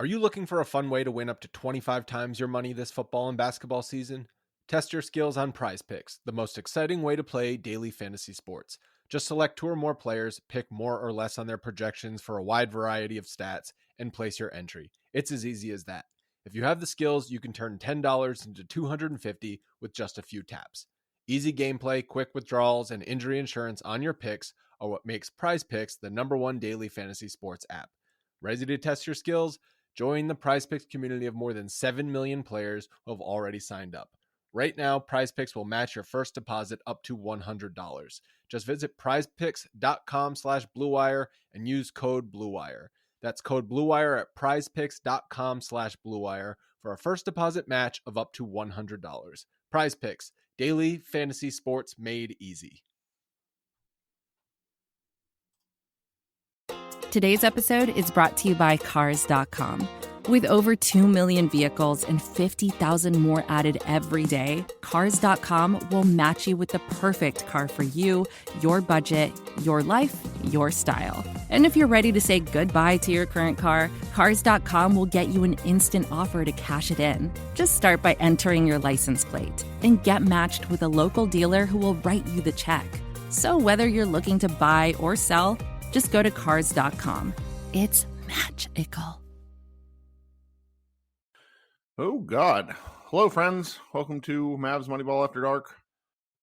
Are you looking for a fun way to win up to 25 times your money this football and basketball season? Test your skills on Prize Picks, the most exciting way to play daily fantasy sports. Just select two or more players, pick more or less on their projections for a wide variety of stats, and place your entry. It's as easy as that. If you have the skills, you can turn $10 into $250 with just a few taps. Easy gameplay, quick withdrawals, and injury insurance on your picks are what makes Prize Picks the #1 daily fantasy sports app. Ready to test your skills? Join the PrizePicks community of more than 7 million players who have already signed up. Right now, PrizePicks will match your first deposit up to $100. Just visit prizepicks.com/bluewire and use code BLUEWIRE. That's code BLUEWIRE at prizepicks.com/bluewire for a first deposit match of up to $100. PrizePicks, daily fantasy sports made easy. Today's episode is brought to you by Cars.com. With over 2 million vehicles and 50,000 more added every day, Cars.com will match you with the perfect car for you, your budget, your life, your style. And if you're ready to say goodbye to your current car, Cars.com will get you an instant offer to cash it in. Just start by entering your license plate and get matched with a local dealer who will write you the check. So whether you're looking to buy or sell, just go to Cars.com. It's magical. Oh, God. Hello, friends. Welcome to Mavs Moneyball After Dark.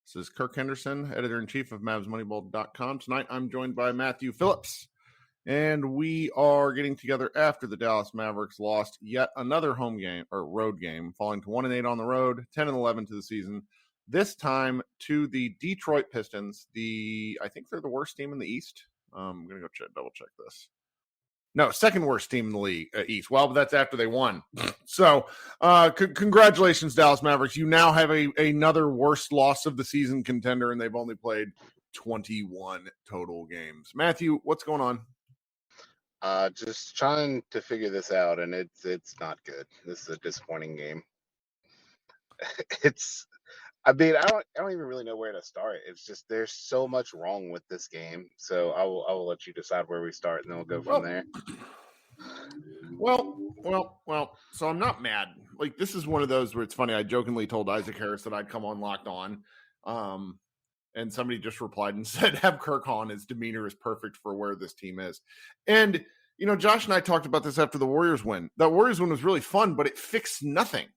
This is Kirk Henderson, editor-in-chief of MavsMoneyball.com. Tonight, I'm joined by Matthew Phillips, and we are getting together after the Dallas Mavericks lost yet another home game, or road game, falling to 1-8 on the road, 10-11 to the season. This time to the Detroit Pistons. I think they're the worst team in the East. I'm going to go double check this. No, second worst team in the league, East. Well, but that's after they won. So congratulations, Dallas Mavericks. You now have another worst loss of the season contender, and they've only played 21 total games. Matthew, what's going on? Just trying to figure this out, and it's not good. This is a disappointing game. I don't even really know where to start. It's just there's so much wrong with this game. So I will let you decide where we start, and then we'll go from there. Well. So I'm not mad. Like, this is one of those where it's funny. I jokingly told Isaac Harris that I'd come on Locked On, and somebody just replied and said, "Have Kirk on. His demeanor is perfect for where this team is." And Josh and I talked about this after the Warriors win. That Warriors win was really fun, but it fixed nothing.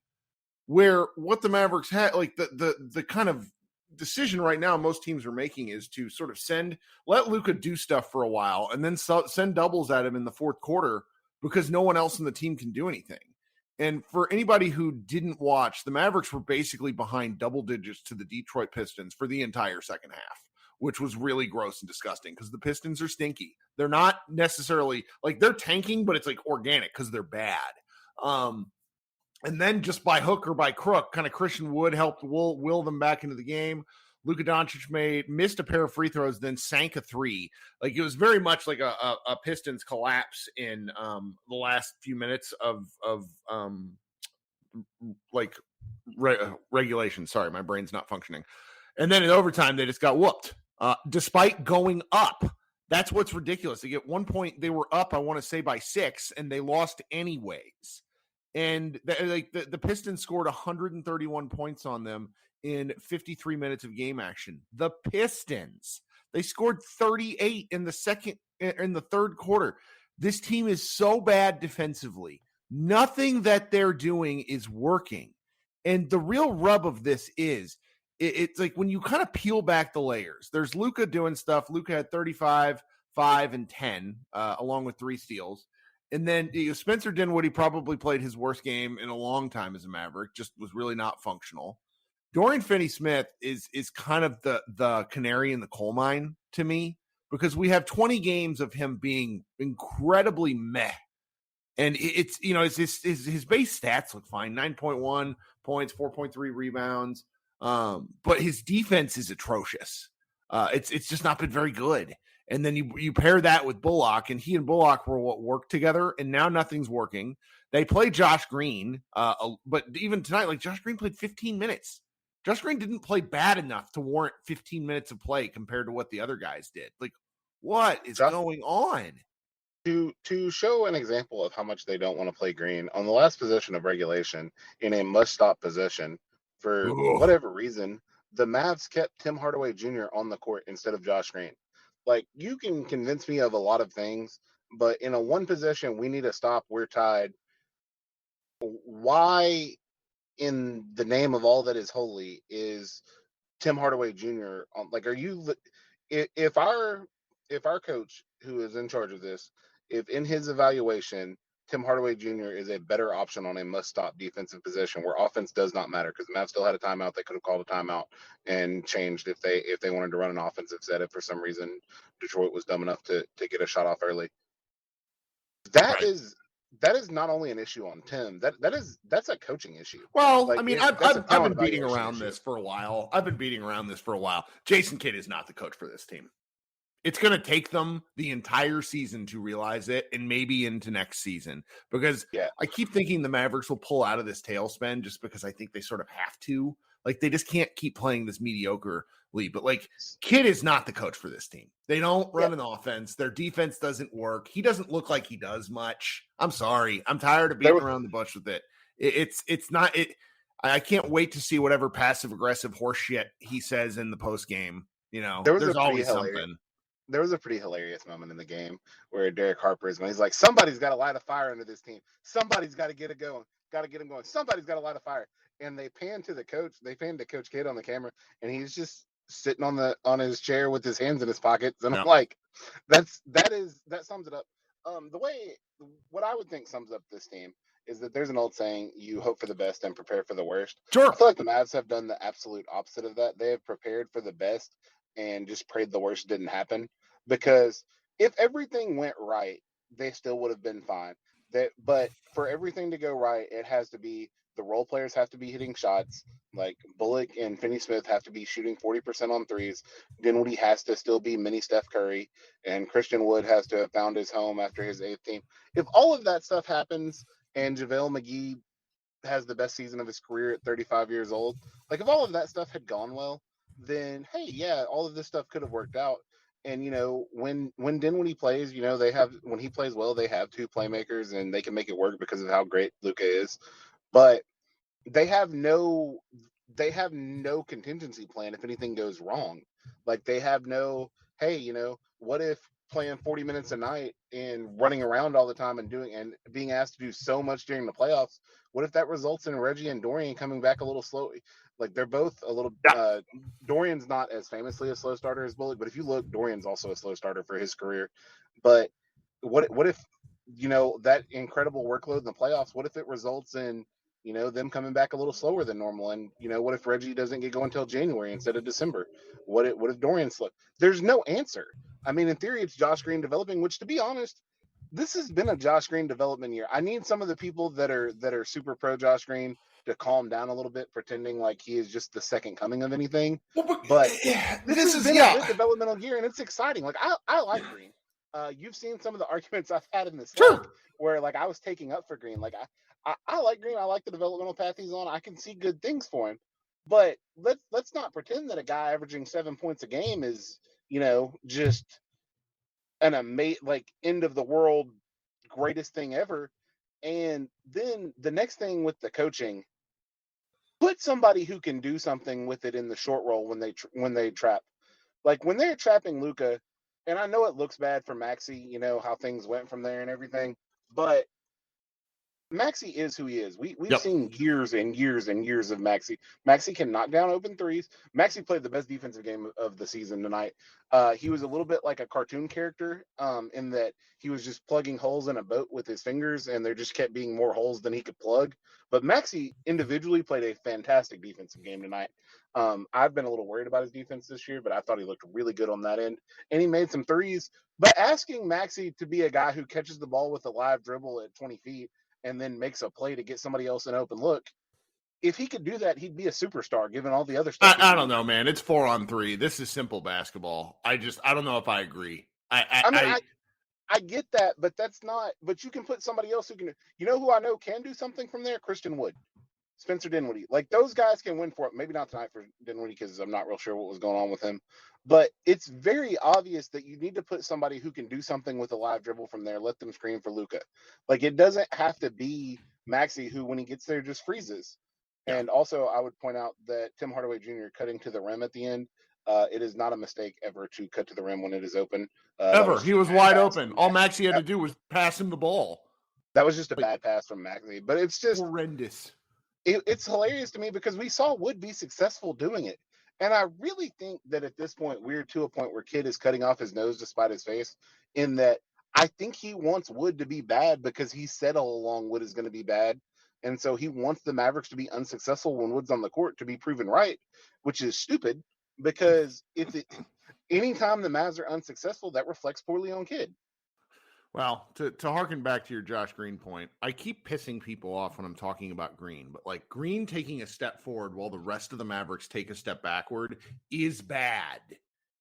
Where what the Mavericks had, like the kind of decision right now most teams are making is to sort of let Luka do stuff for a while and then send doubles at him in the fourth quarter because no one else in the team can do anything. And for anybody who didn't watch, the Mavericks were basically behind double digits to the Detroit Pistons for the entire second half, which was really gross and disgusting because the Pistons are stinky. They're not necessarily like they're tanking, but it's like organic because they're bad. And then just by hook or by crook, kind of Christian Wood helped will them back into the game. Luka Doncic missed a pair of free throws, then sank a three. Like, it was very much like a Pistons collapse in the last few minutes of regulation. Sorry, my brain's not functioning. And then in overtime, they just got whooped, despite going up. That's what's ridiculous. At one point, they were up, I want to say, by 6, and they lost anyways. And the Pistons scored 131 points on them in 53 minutes of game action. The Pistons, they scored 38 in the third quarter. This team is so bad defensively. Nothing that they're doing is working. And the real rub of this is it's like when you kind of peel back the layers, there's Luka doing stuff. Luka had 35, 5, and 10, along with 3 steals. And then Spencer Dinwiddie probably played his worst game in a long time as a Maverick, just was really not functional. Dorian Finney-Smith is kind of the canary in the coal mine to me because we have 20 games of him being incredibly meh. And it's his base stats look fine, 9.1 points, 4.3 rebounds. But his defense is atrocious. It's just not been very good. And then you pair that with Bullock, and he and Bullock were what worked together, and now nothing's working. They play Josh Green, but even tonight, like, Josh Green played 15 minutes. Josh Green didn't play bad enough to warrant 15 minutes of play compared to what the other guys did. Like, what is going on? To show an example of how much they don't want to play green, on the last possession of regulation in a must-stop possession, for Ugh. whatever reason, the Mavs kept Tim Hardaway Jr. on the court instead of Josh Green. Like, you can convince me of a lot of things, but in a one possession, we need a stop, we're tied. Why, in the name of all that is holy, is Tim Hardaway Jr. on? Like, are you if our coach who is in charge of this, if in his evaluation Tim Hardaway Jr. is a better option on a must-stop defensive position where offense does not matter, because the Mavs still had a timeout, they could have called a timeout and changed if they wanted to run an offensive set if for some reason Detroit was dumb enough to get a shot off early. That Right. is not only an issue on Tim. That's a coaching issue. Well, Like, I mean, that's a I've talent been beating evaluation around issue. this for a while. Jason Kidd is not the coach for this team. It's going to take them the entire season to realize it, and maybe into next season, because I keep thinking the Mavericks will pull out of this tailspin just because I think they sort of have to. Like, they just can't keep playing this mediocre league. But, like, Kidd is not the coach for this team. They don't run an offense. Their defense doesn't work. He doesn't look like he does much. I'm sorry. I'm tired of beating around the bush with it. It's not it. I can't wait to see whatever passive aggressive horseshit he says in the post game. You know, there's always something. There was a pretty hilarious moment in the game where Derek Harper is going. He's like, somebody's got to light a fire under this team. Somebody's got to get it going. Got to get him going. Somebody's got to light a fire. And they pan to the coach. They pan to Coach Kidd on the camera, and he's just sitting on his chair with his hands in his pockets. And I'm like, that sums it up. What I would think sums up this team is that there's an old saying: you hope for the best and prepare for the worst. Sure. I feel like the Mavs have done the absolute opposite of that. They have prepared for the best and just prayed the worst didn't happen. Because if everything went right, they still would have been fine. But for everything to go right, it has to be the role players have to be hitting shots. Like Bullock and Finney-Smith have to be shooting 40% on threes. Dinwiddie has to still be mini Steph Curry, and Christian Wood has to have found his home after his 8th team. If all of that stuff happens and JaVale McGee has the best season of his career at 35 years old, like if all of that stuff had gone well, then hey, yeah, all of this stuff could have worked out. And when Dinwiddie plays, when he plays well, they have two playmakers and they can make it work because of how great Luka is. But they have no contingency plan if anything goes wrong. Like they have no, hey, what if playing 40 minutes a night and running around all the time and being asked to do so much during the playoffs, what if that results in Reggie and Dorian coming back a little slowly? Like they're both a little Dorian's not as famously a slow starter as Bullock, but if you look, Dorian's also a slow starter for his career. But what if that incredible workload in the playoffs, what if it results in them coming back a little slower than normal? And what if Reggie doesn't get going until January instead of December? What if Dorian slipped? There's no answer. I mean, in theory, it's Josh Green developing, which, to be honest, this has been a Josh Green development year. I need some of the people that are super pro Josh Green to calm down a little bit, pretending like he is just the second coming of anything. But this has been a good developmental year, and it's exciting. Like I like Green. You've seen some of the arguments I've had in this where like I was taking up for Green. Like I like Green. I like the developmental path he's on. I can see good things for him. But let's not pretend that a guy averaging 7 points a game is, just an end of the world greatest thing ever. And then the next thing with the coaching, put somebody who can do something with it in the short roll when they trap. Like when they're trapping Luka, and I know it looks bad for Maxey, how things went from there and everything, but Maxey is who he is. We've seen years and years and years of Maxey. Maxey can knock down open threes. Maxey played the best defensive game of the season tonight. He was a little bit like a cartoon character in that he was just plugging holes in a boat with his fingers, and there just kept being more holes than he could plug. But Maxey individually played a fantastic defensive game tonight. I've been a little worried about his defense this year, but I thought he looked really good on that end. And he made some threes. But asking Maxey to be a guy who catches the ball with a live dribble at 20 feet and then makes a play to get somebody else an open look, if he could do that, he'd be a superstar given all the other stuff. I don't know, man. It's 4-on-3. This is simple basketball. I don't know if I agree. I get that, but that's not, but you can put somebody else who can, who I know can do something from there? Christian Wood. Spencer Dinwiddie. Like, those guys can win for it. Maybe not tonight for Dinwiddie because I'm not real sure what was going on with him. But it's very obvious that you need to put somebody who can do something with a live dribble from there. Let them screen for Luka. Like, it doesn't have to be Maxey, who, when he gets there, just freezes. Yeah. And also, I would point out that Tim Hardaway Jr. cutting to the rim at the end, it is not a mistake ever to cut to the rim when it is open. Ever. He was wide open. All Maxey had to do was pass him the ball. That was just a bad pass from Maxey. But it's just horrendous. It's hilarious to me because we saw Wood be successful doing it. And I really think that at this point, we're to a point where Kidd is cutting off his nose despite his face, in that I think he wants Wood to be bad because he said all along Wood is going to be bad. And so he wants the Mavericks to be unsuccessful when Wood's on the court to be proven right, which is stupid because anytime the Mavs are unsuccessful, that reflects poorly on Kidd. Well, to harken back to your Josh Green point, I keep pissing people off when I'm talking about Green, but like Green taking a step forward while the rest of the Mavericks take a step backward is bad.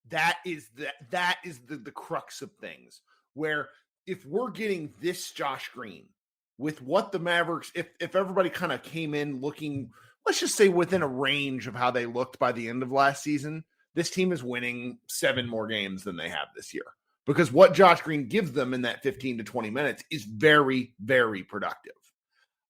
That is the crux of things, where if we're getting this Josh Green with what the Mavericks, if everybody kind of came in looking, let's just say within a range of how they looked by the end of last season, this team is winning 7 more games than they have this year. Because what Josh Green gives them in that 15 to 20 minutes is very, very productive.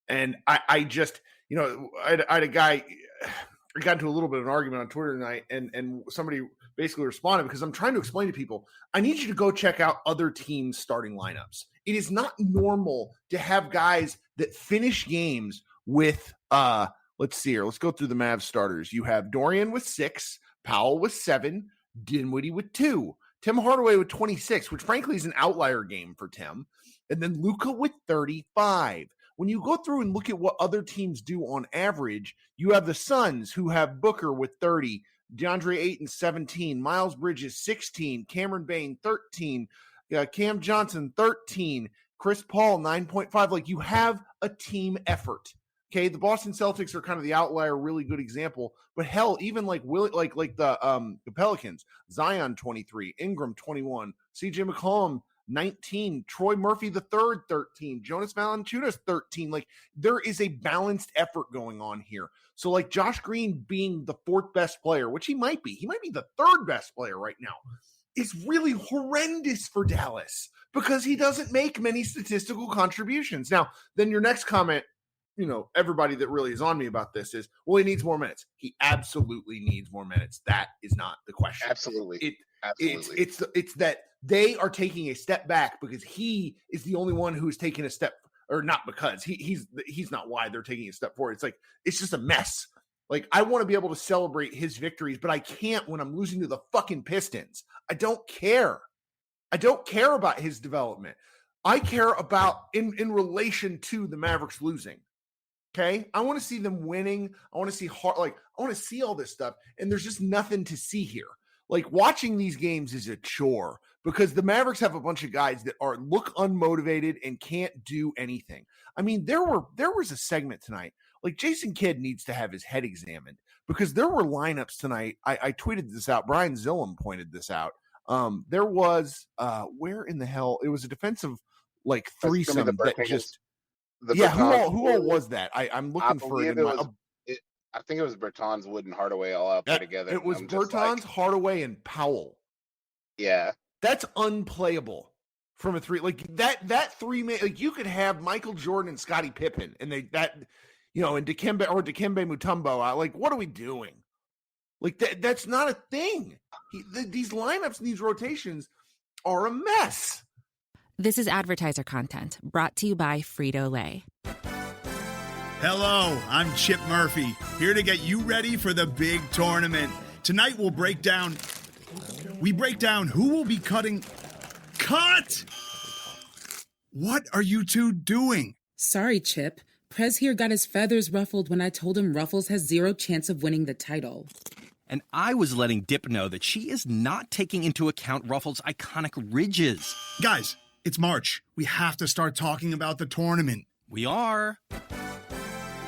And I just, I had a guy, I got into a little bit of an argument on Twitter tonight, and somebody basically responded because I'm trying to explain to people, I need you to go check out other teams' starting lineups. It is not normal to have guys that finish games with, let's see here. Let's go through the Mavs starters. You have Dorian with 6, Powell with 7, Dinwiddie with 2. Tim Hardaway with 26, which frankly is an outlier game for Tim. And then Luka with 35. When you go through and look at what other teams do on average, you have the Suns who have Booker with 30, DeAndre Ayton 17, Miles Bridges 16, Cameron Bain 13, Cam Johnson 13, Chris Paul 9.5. Like, you have a team effort. Okay, the Boston Celtics are kind of the outlier, really good example. But hell, even like the Pelicans, Zion 23, Ingram 21, CJ McCollum 19, Troy Murphy the third 13, Jonas Valanciunas 13. Like, there is a balanced effort going on here. So like Josh Green being the 4th best player, which he might be the 3rd best player right now, is really horrendous for Dallas because he doesn't make many statistical contributions. Now, then your next comment, everybody that really is on me about this is, well, he needs more minutes. He absolutely needs more minutes. That is not the question. Absolutely. It's that they are taking a step back because he is the only one who's taking a step, or not because he's not why they're taking a step forward. It's like, it's just a mess. Like, I want to be able to celebrate his victories, but I can't when I'm losing to the fucking Pistons. I don't care. I don't care about his development. I care about in relation to the Mavericks losing. Okay, I want to see them winning. I want to see I want to see all this stuff, and there's just nothing to see here. Like, watching these games is a chore because the Mavericks have a bunch of guys that look unmotivated and can't do anything. I mean, there was a segment tonight. Like, Jason Kidd needs to have his head examined because there were lineups tonight. I tweeted this out. Brian Zillum pointed this out. There was where in the hell it was a defensive like threesome that just. Who all was that? I'm looking for it. I think it was Bertans, Wood, and Hardaway all out there together. It was Bertans, Hardaway, and Powell. Yeah. That's unplayable from a 3. Like, that 3-man, like, you could have Michael Jordan and Scottie Pippen, and and Dikembe Mutombo. Like, what are we doing? Like, that's not a thing. These lineups and these rotations are a mess. This is advertiser content brought to you by Frito-Lay. Hello, I'm Chip Murphy, here to get you ready for the big tournament. Tonight we'll break down who will be cutting. Cut! What are you two doing? Sorry, Chip. Prez here got his feathers ruffled when I told him Ruffles has 0 chance of winning the title. And I was letting Dip know that she is not taking into account Ruffles' iconic ridges. Guys, it's March. We have to start talking about the tournament. We are.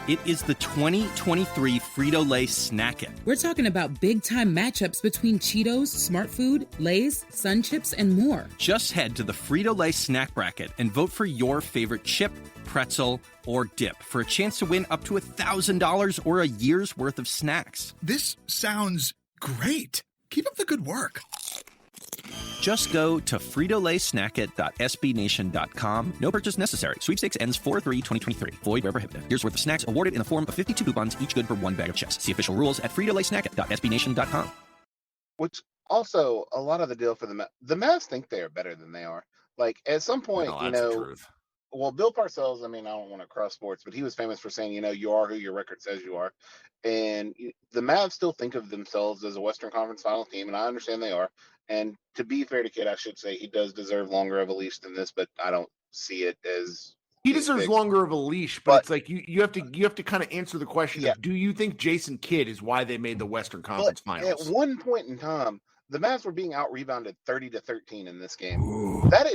It is the 2023 Frito-Lay Snack It. We're talking about big-time matchups between Cheetos, Smart Food, Lay's, Sun Chips, and more. Just head to the Frito-Lay Snack Bracket and vote for your favorite chip, pretzel, or dip for a chance to win up to $1,000 or a year's worth of snacks. This sounds great. Keep up the good work. Just go to fritolaysnackit.sbnation.com. No purchase necessary. Sweepstakes ends 4/3/2023. Void where prohibited. Here's worth of snacks awarded in the form of 52 coupons, each good for one bag of chips. See official rules at fritolaysnackit.sbnation.com. Which also, a lot of the deal for the Mavs think they are better than they are. Like, at some point, No, that's the truth. Well, Bill Parcells, I mean, I don't want to cross sports, but he was famous for saying, you are who your record says you are. And the Mavs still think of themselves as a Western Conference final team, and I understand they are. And to be fair to Kid, I should say he does deserve longer of a leash than this, but I don't see it as he deserves longer of a leash. But it's like you have to kind of answer the question of, do you think Jason Kidd is why they made the Western Conference Finals? At one point in time, the Mavs were being out rebounded 30-13 in this game. Ooh. That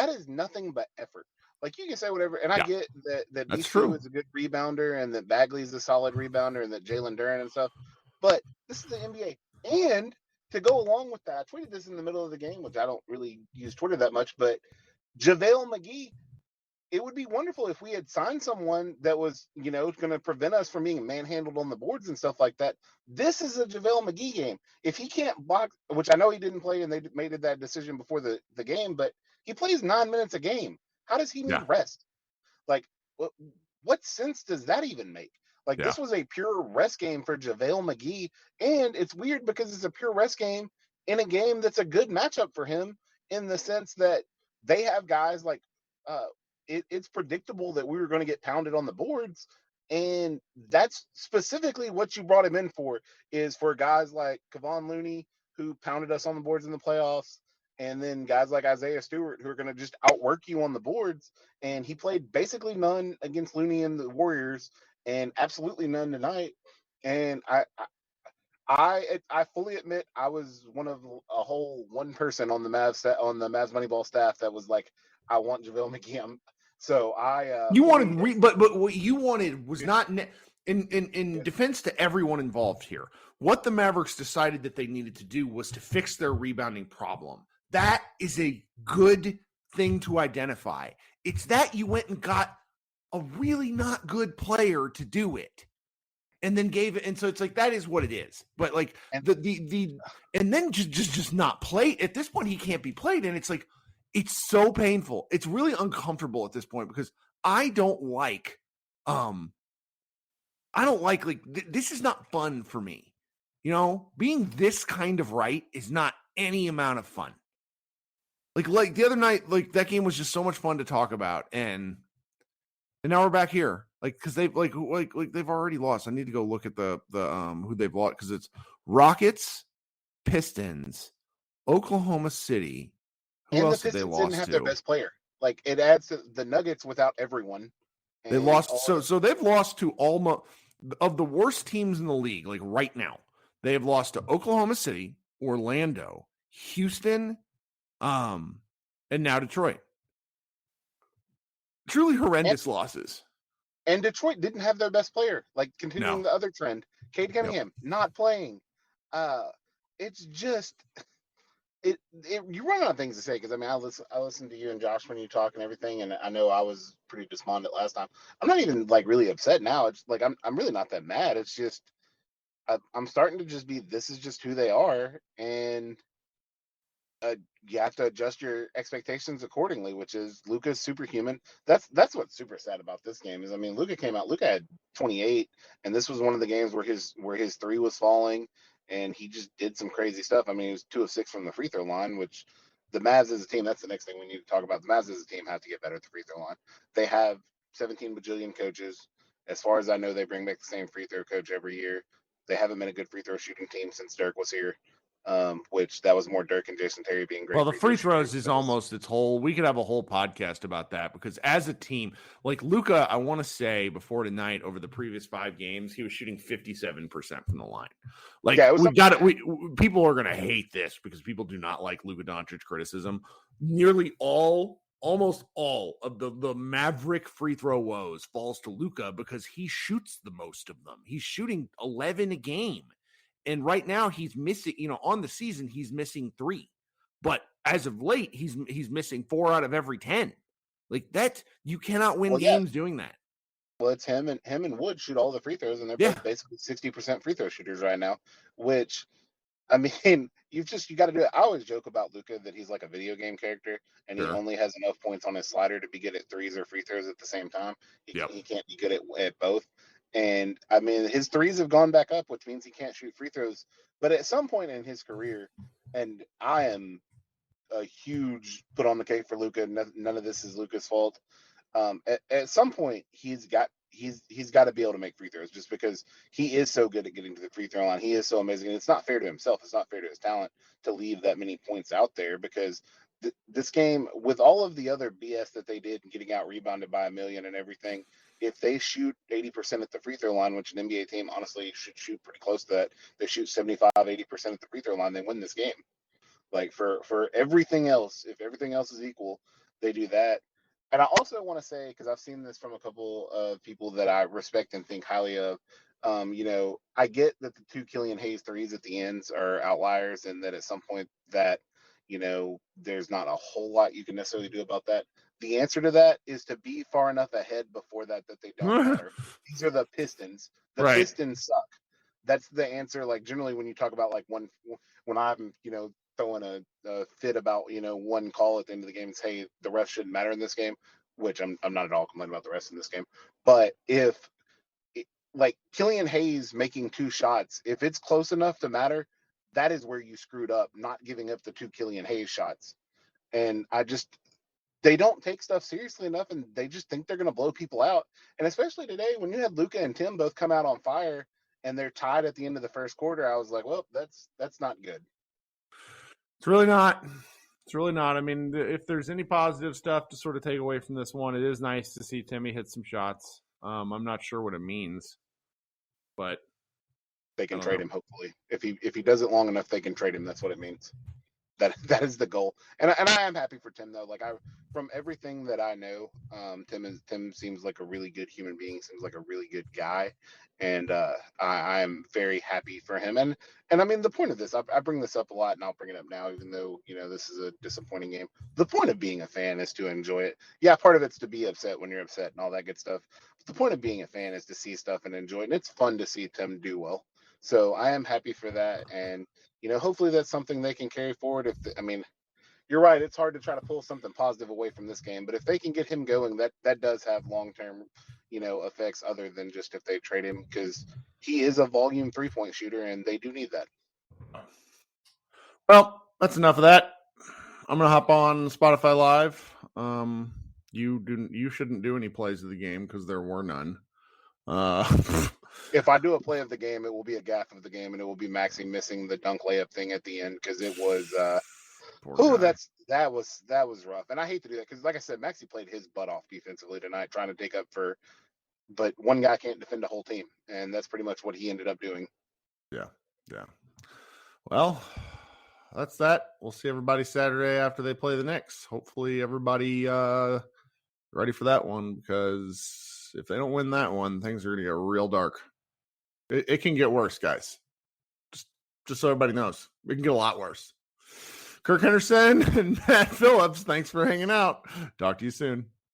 is nothing but effort. Like, you can say whatever, and I get that D2 is a good rebounder, and that Bagley's a solid rebounder, and that Jalen Duren and stuff. But this is the NBA, and to go along with that, I tweeted this in the middle of the game, which I don't really use Twitter that much, but JaVale McGee, it would be wonderful if we had signed someone that was, going to prevent us from being manhandled on the boards and stuff like that. This is a JaVale McGee game. If he can't block, which I know he didn't play, and they made that decision before the game, but he plays 9 minutes a game. How does he need rest? Like, what sense does that even make? Like, this was a pure rest game for JaVale McGee, and it's weird because it's a pure rest game in a game that's a good matchup for him in the sense that they have guys like it's predictable that we were going to get pounded on the boards, and that's specifically what you brought him in for, is for guys like Kevon Looney, who pounded us on the boards in the playoffs, and then guys like Isaiah Stewart, who are going to just outwork you on the boards. And he played basically none against Looney and the Warriors, and absolutely none tonight. And I fully admit I was one person on the Mavs Moneyball staff that was like, I want JaVale McGee. So you wanted, but what you wanted was not in defense to everyone involved here. What the Mavericks decided that they needed to do was to fix their rebounding problem. That is a good thing to identify. It's that you went and got a really not good player to do it, and then gave it. And so it's like, that is what it is. But like and then just not play. At this point, he can't be played, and it's like, it's so painful. It's really uncomfortable at this point because I don't like this is not fun for me. Being this kind of right is not any amount of fun. Like the other night, like that game was just so much fun to talk about, and now we're back here, like, because they've like they've already lost. I need to go look at the who they've lost, because it's Rockets, Pistons, Oklahoma City. Who and else the Pistons did they didn't lost have to? their best player. Like, it adds to the Nuggets without everyone. They lost. So they've lost to almost of the worst teams in the league. Like right now, they have lost to Oklahoma City, Orlando, Houston, and now Detroit. Truly horrendous losses. And Detroit didn't have their best player. Like, continuing the other trend, Cade Cunningham not playing. It's just you run out of things to say, because I mean, I listen to you and Josh when you talk and everything, and I know I was pretty despondent last time. I'm not even like really upset now. It's like I'm really not that mad. It's just I'm starting to just be, this is just who they are, and you have to adjust your expectations accordingly, which is Luka's superhuman. That's what's super sad about this game is, I mean, Luka had 28, and this was one of the games where his three was falling, and he just did some crazy stuff. I mean, he was 2 of 6 from the free throw line, which the Mavs as a team, that's the next thing we need to talk about. The Mavs as a team have to get better at the free throw line. They have 17 bajillion coaches. As far as I know, they bring back the same free throw coach every year. They haven't been a good free throw shooting team since Dirk was here. Which that was more Dirk and Jason Terry being great. Well, the free throws is almost its whole. We could have a whole podcast about that, because as a team, like Luka, I want to say before tonight, over the previous 5 games, he was shooting 57% from the line. Like, people are going to hate this because people do not like Luka Doncic criticism. Nearly all almost all of the Maverick free throw woes falls to Luka because he shoots the most of them. He's shooting 11 a game. And right now he's missing, on the season, he's missing 3. But as of late, he's missing 4 out of every 10. Like that, you cannot win games doing that. Well, it's him and Wood shoot all the free throws, and they're both basically 60% free throw shooters right now, which, I mean, you got to do it. I always joke about Luka that he's like a video game character, and he only has enough points on his slider to be good at threes or free throws at the same time. He can't be good at both. And, I mean, his threes have gone back up, which means he can't shoot free throws. But at some point in his career, and I am a huge put on the cake for Luka, none of this is Luka's fault. At some point, he's got to be able to make free throws just because he is so good at getting to the free throw line. He is so amazing. And it's not fair to himself. It's not fair to his talent to leave that many points out there because this game, with all of the other BS that they did and getting out rebounded by a million and everything, if they shoot 80% at the free throw line, which an NBA team honestly should shoot pretty close to that, they shoot 75, 80% at the free throw line, they win this game. Like for everything else, if everything else is equal, they do that. And I also want to say, because I've seen this from a couple of people that I respect and think highly of, I get that the 2 Killian Hayes threes at the ends are outliers and that at some point that, there's not a whole lot you can necessarily do about that. The answer to that is to be far enough ahead before that they don't matter. These are the Pistons. The Pistons suck. That's the answer. Like generally when you talk about like when I'm, throwing a fit about, one call at the end of the game and say, hey, the rest shouldn't matter in this game, which I'm not at all complaining about the rest in this game. But if like Killian Hayes making 2 shots, if it's close enough to matter, that is where you screwed up, not giving up the 2 Killian Hayes shots. And they don't take stuff seriously enough and they just think they're going to blow people out. And especially today, when you had Luka and Tim both come out on fire and they're tied at the end of the first quarter, I was like, well, that's not good. It's really not. It's really not. I mean, if there's any positive stuff to sort of take away from this one, it is nice to see Timmy hit some shots. I'm not sure what it means, but they can trade him. Hopefully, if he does it long enough, they can trade him. That's what it means. That is the goal. And I am happy for Tim though. Like from everything that I know, Tim seems like a really good human being. Seems like a really good guy, and I am very happy for him. And I mean the point of this, I bring this up a lot, and I'll bring it up now, even though this is a disappointing game. The point of being a fan is to enjoy it. Yeah, part of it's to be upset when you're upset and all that good stuff. But the point of being a fan is to see stuff and enjoy it. And it's fun to see Tim do well. So I am happy for that, and hopefully that's something they can carry forward. You're right. It's hard to try to pull something positive away from this game, but if they can get him going, that does have long-term, effects other than just if they trade him, because he is a volume 3-point shooter and they do need that. Well, that's enough of that. I'm going to hop on Spotify Live. You shouldn't do any plays of the game because there were none. If I do a play of the game, it will be a gaff of the game, and it will be Maxey missing the dunk layup thing at the end because it was that was rough. And I hate to do that because, like I said, Maxey played his butt off defensively tonight, trying to take up but one guy can't defend a whole team, and that's pretty much what he ended up doing. Yeah. Well, that's that. We'll see everybody Saturday after they play the Knicks. Hopefully, everybody ready for that one, because if they don't win that one, things are going to get real dark. It can get worse, guys. Just so everybody knows, it can get a lot worse. Kirk Henderson and Matt Phillips, thanks for hanging out. Talk to you soon.